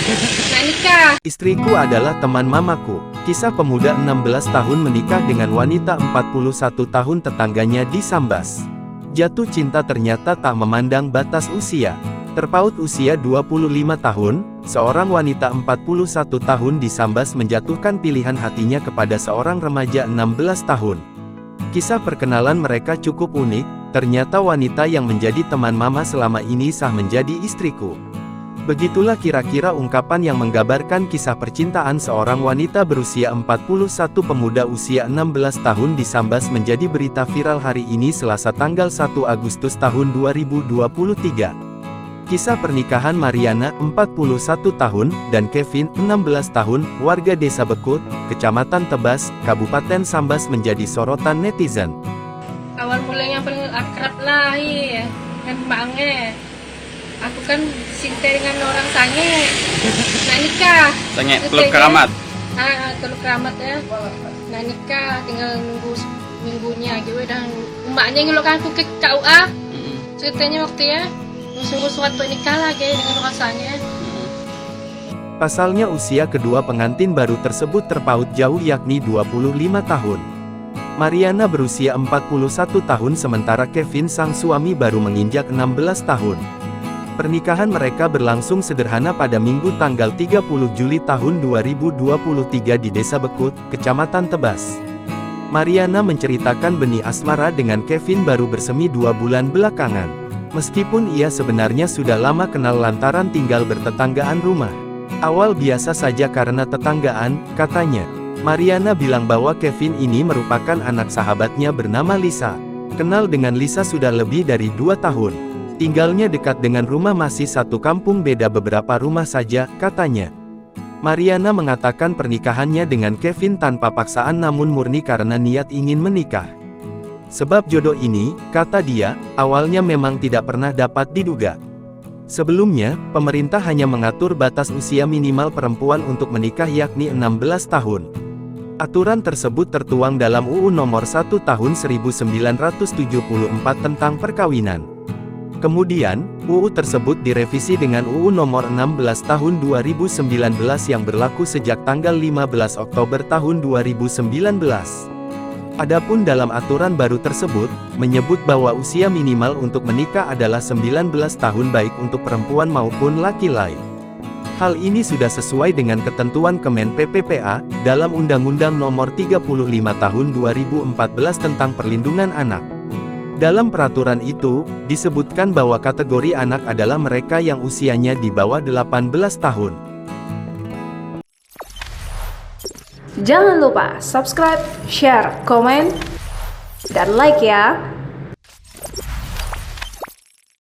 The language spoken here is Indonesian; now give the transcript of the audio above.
Nak nikah. Istriku adalah teman mamaku. Kisah pemuda 16 tahun menikah dengan wanita 41 tahun tetangganya di Sambas. Jatuh cinta ternyata tak memandang batas usia. Terpaut usia 25 tahun, seorang wanita 41 tahun di Sambas menjatuhkan pilihan hatinya kepada seorang remaja 16 tahun. Kisah perkenalan mereka cukup unik, ternyata wanita yang menjadi teman mama selama ini sah menjadi istriku. Begitulah kira-kira ungkapan yang menggambarkan kisah percintaan seorang wanita berusia 41 pemuda usia 16 tahun di Sambas menjadi berita viral hari ini Selasa tanggal 1 Agustus tahun 2023. Kisah pernikahan Mariana, 41 tahun, dan Kevin, 16 tahun, warga Desa Bekut, Kecamatan Tebas, Kabupaten Sambas menjadi sorotan netizen. Awal mulanya akrab lah, iya. Kan Bangnya. Aku kan cinta dengan orang Sange. Nak nikah. Sange, Teluk Keramat. Teluk Keramat ya. Nak nikah, tinggal nunggu minggunya gitu. Dan emaknya ngeluarkan aku ke KUA. Ceritanya waktu ya. Suruh surat pernikah lagi dengan rasanya. Pasalnya usia kedua pengantin baru tersebut terpaut jauh yakni 25 tahun. Mariana berusia 41 tahun sementara Kevin sang suami baru menginjak 16 tahun. Pernikahan mereka berlangsung sederhana pada Minggu tanggal 30 Juli tahun 2023 di Desa Bekut, Kecamatan Tebas. Mariana menceritakan benih asmara dengan Kevin baru bersemi 2 bulan belakangan. Meskipun ia sebenarnya sudah lama kenal lantaran tinggal bertetanggaan rumah. Awal biasa saja karena tetanggaan, katanya. Mariana bilang bahwa Kevin ini merupakan anak sahabatnya bernama Lisa. Kenal dengan Lisa sudah lebih dari 2 tahun. Tinggalnya dekat dengan rumah masih satu kampung beda beberapa rumah saja, katanya. Mariana mengatakan pernikahannya dengan Kevin tanpa paksaan namun murni karena niat ingin menikah. Sebab jodoh ini, kata dia, awalnya memang tidak pernah dapat diduga. Sebelumnya, pemerintah hanya mengatur batas usia minimal perempuan untuk menikah yakni 16 tahun. Aturan tersebut tertuang dalam UU Nomor 1 Tahun 1974 tentang perkawinan. Kemudian, UU tersebut direvisi dengan UU Nomor 16 Tahun 2019 yang berlaku sejak tanggal 15 Oktober tahun 2019. Adapun dalam aturan baru tersebut, menyebut bahwa usia minimal untuk menikah adalah 19 tahun baik untuk perempuan maupun laki-laki. Hal ini sudah sesuai dengan ketentuan Kemen PPPA, dalam Undang-Undang Nomor 35 Tahun 2014 tentang Perlindungan Anak. Dalam peraturan itu, disebutkan bahwa kategori anak adalah mereka yang usianya di bawah 18 tahun. Jangan lupa subscribe, share, komen, dan like ya!